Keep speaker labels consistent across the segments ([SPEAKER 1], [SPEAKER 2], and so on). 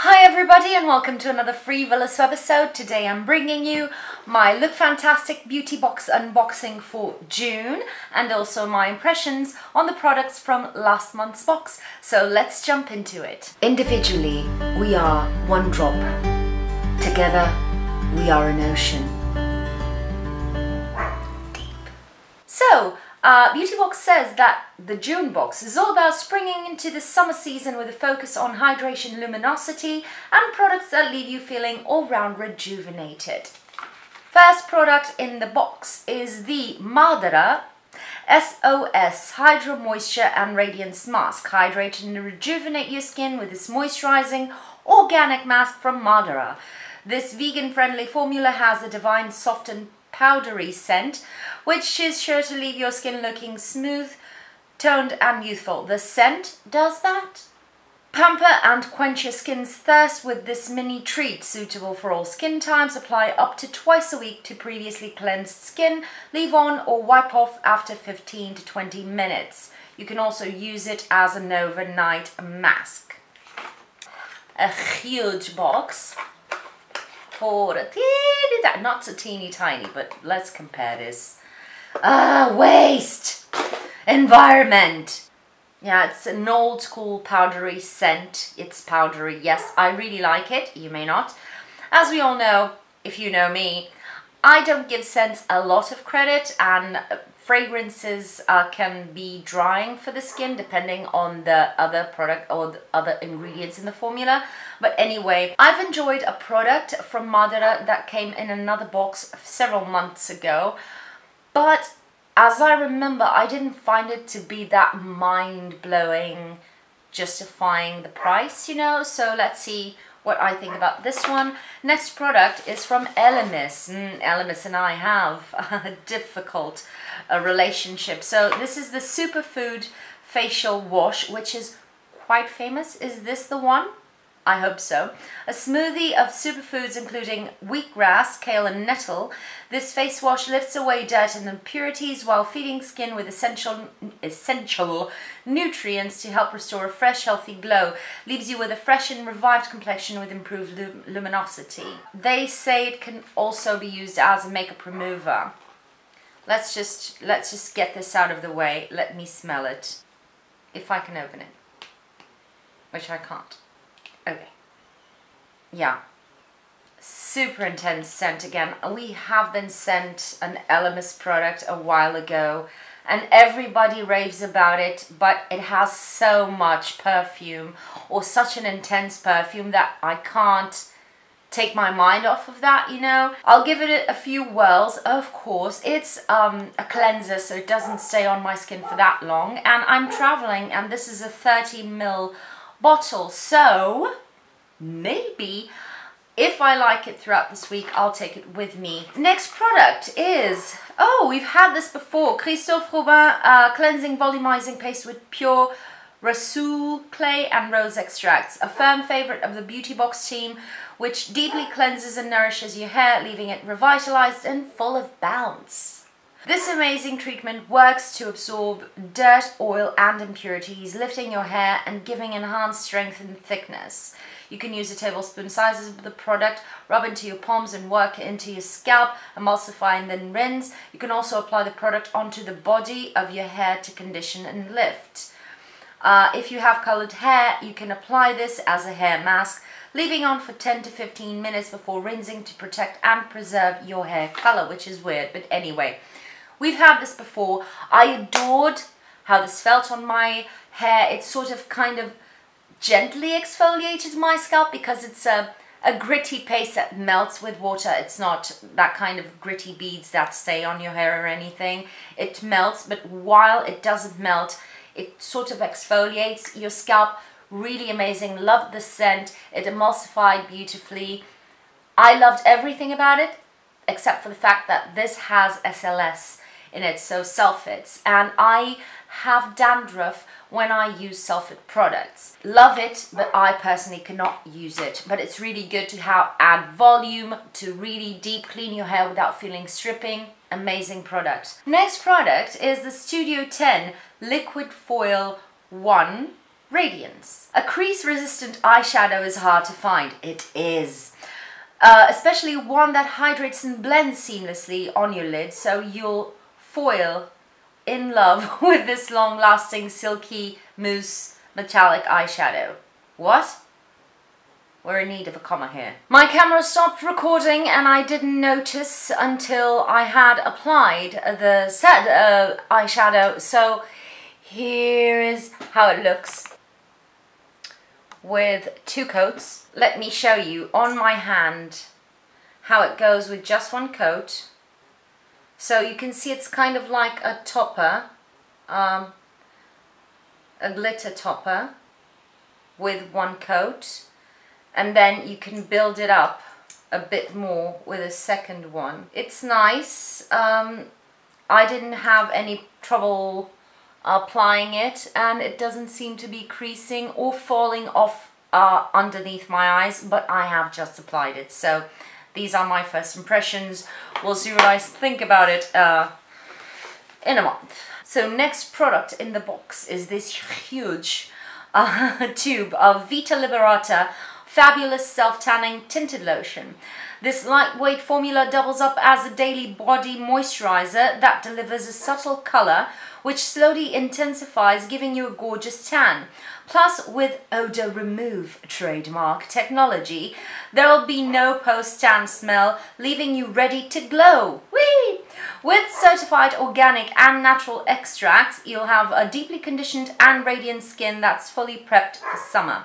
[SPEAKER 1] Hi everybody and welcome to another free.volous episode. Today I'm bringing you my Look Fantastic beauty box unboxing for June and also my impressions on the products from last month's box. So let's jump into it. Individually, we are one drop. Together, we are an ocean. Deep. So, Beauty Box says that the June box is all about springing into the summer season with a focus on hydration, luminosity and products that leave you feeling all-round rejuvenated. First product in the box is the MADARA SOS Hydra Moisture and Radiance Mask. Hydrate and rejuvenate your skin with this moisturizing organic mask from MADARA. This vegan-friendly formula has a divine, soft and powdery scent, which is sure to leave your skin looking smooth, toned and youthful. The scent does that. Pamper and quench your skin's thirst with this mini treat, suitable for all skin types. Apply up to twice a week to previously cleansed skin. Leave on or wipe off after 15 to 20 minutes. You can also use it as an overnight mask. A huge box. For a teeny, not so teeny tiny, but let's compare this. Waste! Environment! Yeah, it's an old school powdery scent. It's powdery, yes, I really like it, you may not. As we all know, if you know me, I don't give scents a lot of credit, and fragrances can be drying for the skin depending on the other product or the other ingredients in the formula. But anyway, I've enjoyed a product from MADARA that came in another box several months ago, but as I remember, I didn't find it to be that mind-blowing, justifying the price, you know. So let's see what I think about this one. Next product is from Elemis. Elemis and I have a difficult relationship. So this is the Superfood Facial Wash, which is quite famous. Is this the one? I hope so. A smoothie of superfoods including wheatgrass, kale and nettle. This face wash lifts away dirt and impurities while feeding skin with essential nutrients to help restore a fresh, healthy glow. Leaves you with a fresh and revived complexion with improved luminosity. They say it can also be used as a makeup remover. Let's just get this out of the way. Let me smell it. If I can open it. Which I can't. Okay, yeah, super intense scent again. We have been sent an Elemis product a while ago and everybody raves about it, but it has so much perfume, or such an intense perfume, that I can't take my mind off of that, you know. I'll give it a few whirls, of course. It's a cleanser, so it doesn't stay on my skin for that long, and I'm traveling and this is a 30 ml bottle, so maybe if I like it throughout this week, I'll take it with me. Next product is, oh, we've had this before, Christophe Robin Cleansing Volumizing Paste with pure Rasool clay and rose extracts. A firm favorite of the Beauty Box team, which deeply cleanses and nourishes your hair, leaving it revitalized and full of bounce. This amazing treatment works to absorb dirt, oil and impurities, lifting your hair and giving enhanced strength and thickness. You can use a tablespoon sizes of the product, rub into your palms and work into your scalp, emulsify and then rinse. You can also apply the product onto the body of your hair to condition and lift. If you have colored hair, you can apply this as a hair mask, leaving on for 10 to 15 minutes before rinsing to protect and preserve your hair color, which is weird, but anyway. We've had this before. I adored how this felt on my hair. It sort of kind of gently exfoliated my scalp because it's a gritty paste that melts with water. It's not that kind of gritty beads that stay on your hair or anything. It melts, but while it doesn't melt, it sort of exfoliates your scalp. Really amazing. Loved the scent. It emulsified beautifully. I loved everything about it except for the fact that this has SLS in it, so sulfates, and I have dandruff when I use sulfate products. Love it, but I personally cannot use it, but it's really good to add volume to really deep clean your hair without feeling stripping. Amazing product. Next product is the Studio 10 Liquid Foil 1 Radiance. A crease-resistant eyeshadow is hard to find. It is. Especially one that hydrates and blends seamlessly on your lid, so you'll fall in love with this long-lasting silky mousse metallic eyeshadow. What? We're in need of a comma here. My camera stopped recording and I didn't notice until I had applied the set eyeshadow, so here is how it looks with 2 coats. Let me show you on my hand how it goes with just 1 coat. So you can see it's kind of like a topper, a glitter topper with 1 coat, and then you can build it up a bit more with a second one. It's nice. I didn't have any trouble applying it, and it doesn't seem to be creasing or falling off underneath my eyes, but I have just applied it, so these are my first impressions. We'll see what I think about it in a month. So next product in the box is this huge tube of VITA LIBERATA Fabulous Self-Tanning Tinted Lotion. This lightweight formula doubles up as a daily body moisturizer that delivers a subtle color which slowly intensifies, giving you a gorgeous tan. Plus, with odor remove trademark technology, there will be no post-tan smell, leaving you ready to glow. Whee! With certified organic and natural extracts, you'll have a deeply conditioned and radiant skin that's fully prepped for summer.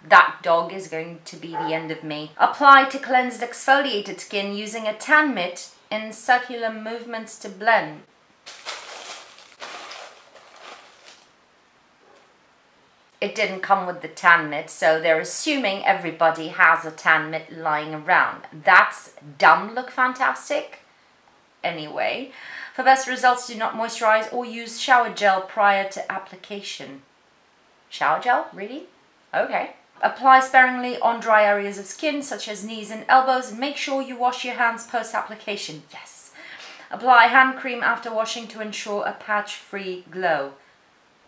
[SPEAKER 1] That dog is going to be the end of me. Apply to cleansed exfoliated skin using a tan mitt in circular movements to blend. It didn't come with the tan mitt, so they're assuming everybody has a tan mitt lying around. That's dumb. Look fantastic. Anyway, for best results, do not moisturize or use shower gel prior to application. Shower gel? Really? Okay. Apply sparingly on dry areas of skin, such as knees and elbows, and make sure you wash your hands post-application. Yes. Apply hand cream after washing to ensure a patch-free glow.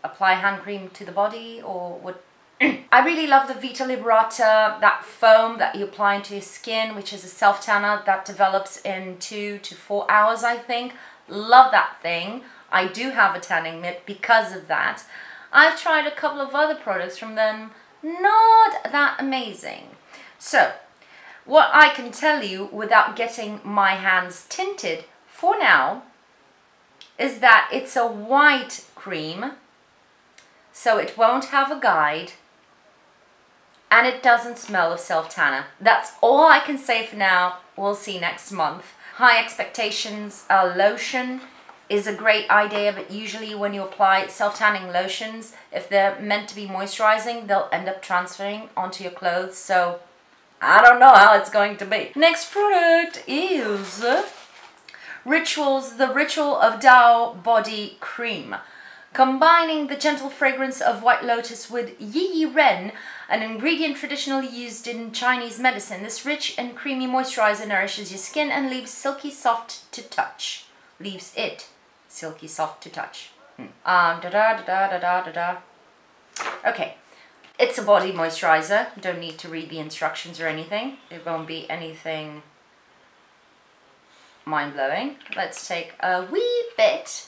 [SPEAKER 1] Apply hand cream to the body, or what? I really love the VITA LIBERATA, that foam that you apply into your skin, which is a self-tanner that develops in 2 to 4 hours, I think. Love that thing. I do have a tanning mitt because of that. I've tried a couple of other products from them, not that amazing. So, what I can tell you without getting my hands tinted for now is that it's a white cream, so it won't have a guide, and it doesn't smell of self-tanner. That's all I can say for now. We'll see next month. High expectations. Lotion is a great idea, but usually when you apply self-tanning lotions, if they're meant to be moisturizing, they'll end up transferring onto your clothes, so I don't know how it's going to be. Next product is Rituals, the Ritual of Tao Body Cream. Combining the gentle fragrance of white lotus with yi ren, an ingredient traditionally used in Chinese medicine, this rich and creamy moisturizer nourishes your skin and leaves silky soft to touch. Leaves it silky soft to touch. Okay, it's a body moisturizer. Don't need to read the instructions or anything. It won't be anything mind-blowing. Let's take a wee bit.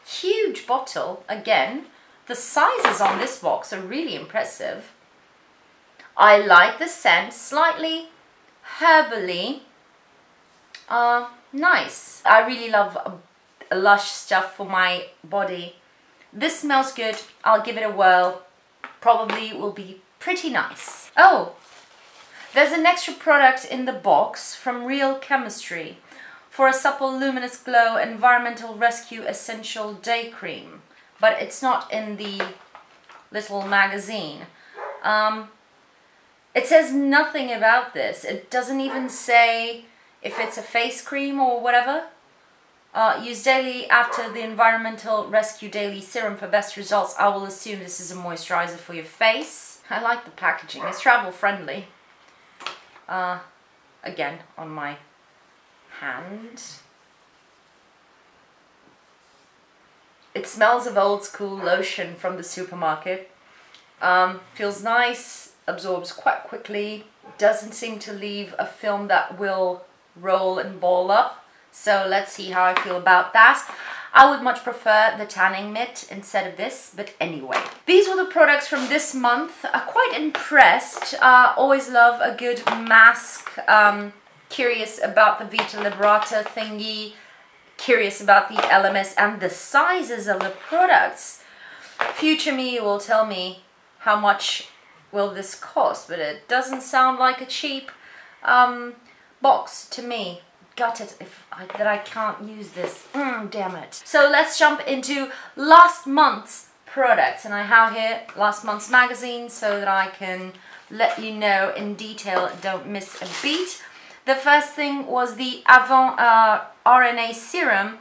[SPEAKER 1] Huge bottle. Again, the sizes on this box are really impressive. I like the scent, slightly herbally. Nice. I really love lush stuff for my body. This smells good. I'll give it a whirl. Probably will be pretty nice. Oh, there's an extra product in the box from Real Chemistry for a supple, luminous glow environmental rescue essential day cream, but it's not in the little magazine. It says nothing about this. It doesn't even say if it's a face cream or whatever. Use daily after the Environmental Rescue Daily Serum for best results. I will assume this is a moisturizer for your face. I like the packaging. It's travel friendly. Again, on my hand. It smells of old school lotion from the supermarket. Feels nice, absorbs quite quickly, doesn't seem to leave a film that will roll and ball up. So let's see how I feel about that. I would much prefer the tanning mitt instead of this, but anyway. These were the products from this month. Quite impressed. Always love a good mask. Curious about the VITA LIBERATA thingy. Curious about the LMS and the sizes of the products. Future me will tell me how much will this cost, but it doesn't sound like a cheap box to me. Gutted that I can't use this. Damn it. So let's jump into last month's products, and I have here last month's magazine so that I can let you know in detail, don't miss a beat. The first thing was the Avant RNA serum.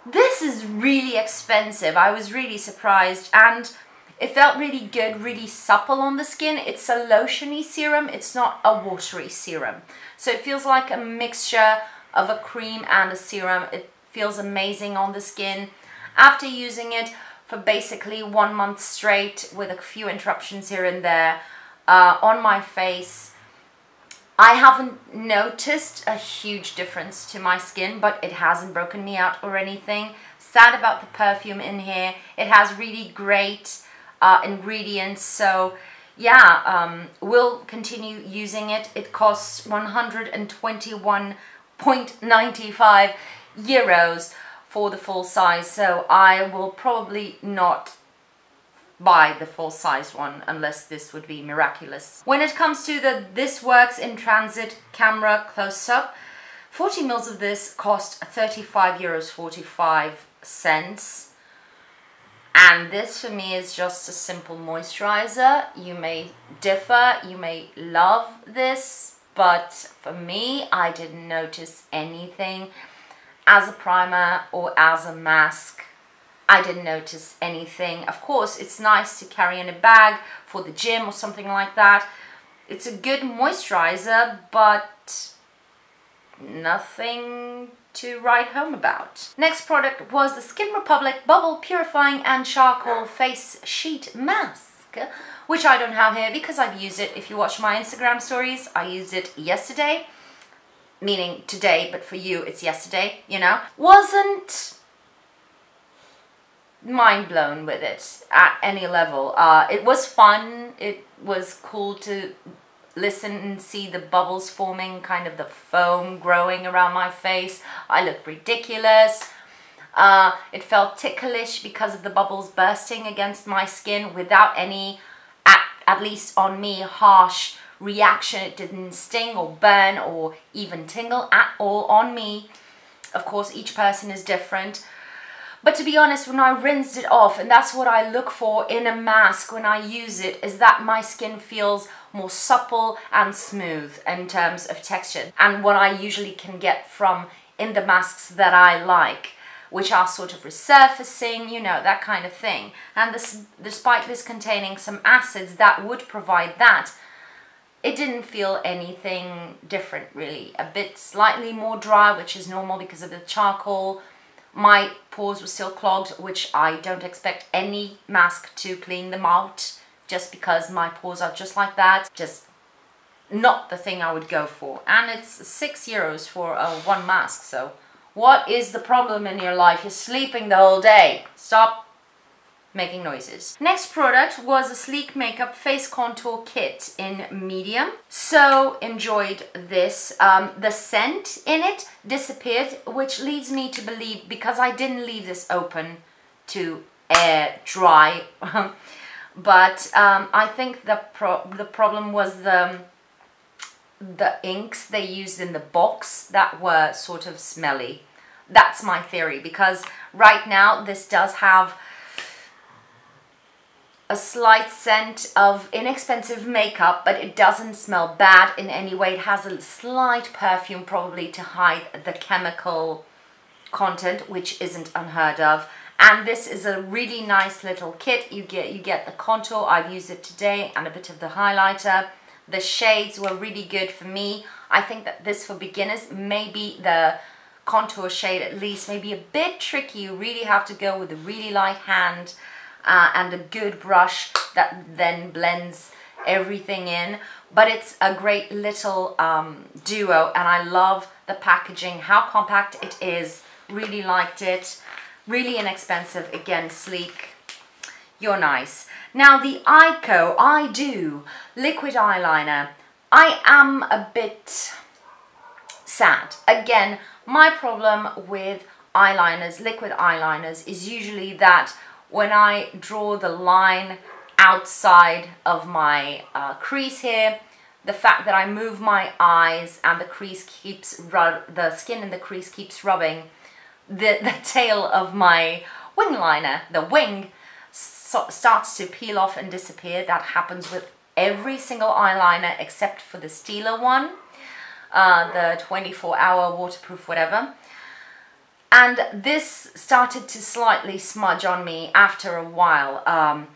[SPEAKER 1] This is really expensive. I was really surprised, and it felt really good, really supple on the skin. It's a lotiony serum, it's not a watery serum. So it feels like a mixture of a cream and a serum. It feels amazing on the skin. After using it for basically 1 month straight with a few interruptions here and there on my face, I haven't noticed a huge difference to my skin, but it hasn't broken me out or anything. Sad about the perfume in here. It has really great ingredients, so yeah, we'll continue using it. It costs 121.95 euros for the full size, so I will probably not buy the full size one unless this would be miraculous. When it comes to the This Works in Transit camera close-up, 40 mils of this cost 35.45 euros. And this for me is just a simple moisturizer. You may differ, you may love this, but for me, I didn't notice anything. As a primer or as a mask, I didn't notice anything. Of course, it's nice to carry in a bag for the gym or something like that. It's a good moisturizer, but nothing to write home about. Next product was the Skin Republic Bubble Purifying and Charcoal Face Sheet Mask, which I don't have here because I've used it. If you watch my Instagram stories, I used it yesterday, meaning today, but for you it's yesterday, you know. Wasn't mind blown with it at any level. It was fun, it was cool to listen and see the bubbles forming, kind of the foam growing around my face. I looked ridiculous. It felt ticklish because of the bubbles bursting against my skin without any, at least on me, harsh reaction. It didn't sting or burn or even tingle at all on me. Of course, each person is different. But to be honest, when I rinsed it off, and that's what I look for in a mask when I use it, is that my skin feels more supple and smooth in terms of texture. And what I usually can get from in the masks that I like, which are sort of resurfacing, you know, that kind of thing. And this, despite this containing some acids that would provide that, it didn't feel anything different really. A bit slightly more dry, which is normal because of the charcoal. My pores were still clogged, which I don't expect any mask to clean them out, just because my pores are just like that. Just not the thing I would go for. And it's 6 euros for one mask, so what is the problem in your life? You're sleeping the whole day. Stop making noises. Next product was a Sleek Makeup Face Contour Kit in medium. So enjoyed this. The scent in it disappeared, which leads me to believe, because I didn't leave this open to air dry, but I think the problem was the inks they used in the box that were sort of smelly. That's my theory, because right now this does have a slight scent of inexpensive makeup, but it doesn't smell bad in any way. It has a slight perfume, probably to hide the chemical content, which isn't unheard of. And this is a really nice little kit. You get the contour. I've used it today, and a bit of the highlighter. The shades were really good for me. I think that this for beginners, maybe the contour shade at least, maybe a bit tricky. You really have to go with a really light hand and a good brush. that then blends everything in. But it's a great little duo, and I love the packaging, how compact it is. Really liked it. Really inexpensive, again, sleek. You're nice. Now the I Do liquid eyeliner. I am a bit sad. Again, my problem with eyeliners, liquid eyeliners, is usually that when I draw the line outside of my crease here, the fact that I move my eyes and the crease keeps the skin in the crease keeps rubbing, the tail of my wing liner, the wing, starts to peel off and disappear. That happens with every single eyeliner except for the Stila one, the 24-hour waterproof whatever. And this started to slightly smudge on me after a while.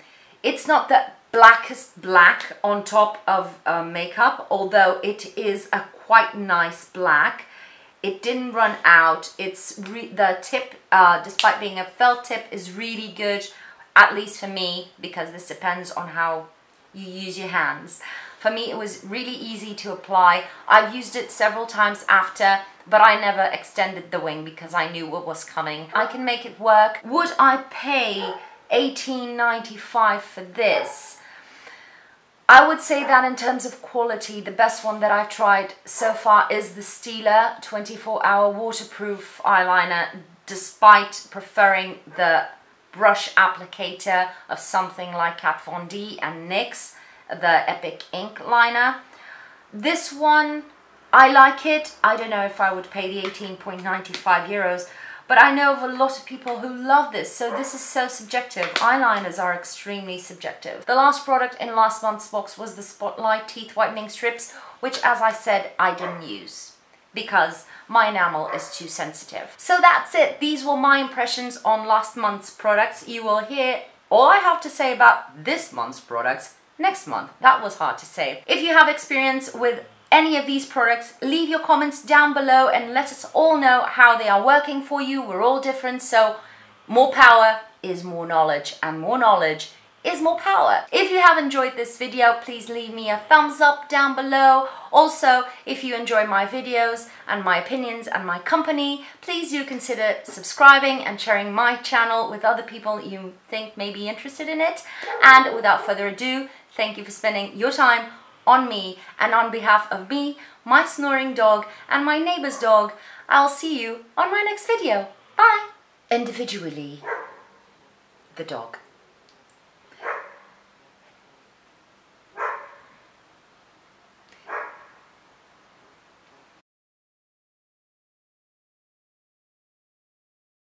[SPEAKER 1] It's not the blackest black on top of makeup, although it is a quite nice black. It didn't run out. It's the tip, despite being a felt tip, is really good, at least for me, because this depends on how you use your hands. For me, it was really easy to apply. I've used it several times after, but I never extended the wing because I knew what was coming. I can make it work. Would I pay $18.95 for this? I would say that in terms of quality, the best one that I've tried so far is the Stila 24-hour waterproof eyeliner, despite preferring the brush applicator of something like Kat Von D and NYX, the Epic Ink liner. This one, I like it. I don't know if I would pay the 18.95 euros, but I know of a lot of people who love this, so this is so subjective. Eyeliners are extremely subjective. The last product in last month's box was the Spotlight Teeth Whitening Strips, which, as I said, I didn't use because my enamel is too sensitive. So that's it. These were my impressions on last month's products. You will hear all I have to say about this month's products next month. That was hard to say. If you have experience with any of these products, leave your comments down below and let us all know how they are working for you. We're all different, so more power is more knowledge, and more knowledge is more power. If you have enjoyed this video, please leave me a thumbs up down below. Also, if you enjoy my videos and my opinions and my company, please do consider subscribing and sharing my channel with other people you think may be interested in it. And without further ado, thank you for spending your time on me, and on behalf of me, my snoring dog, and my neighbor's dog, I'll see you on my next video. Bye! Individually, the dog.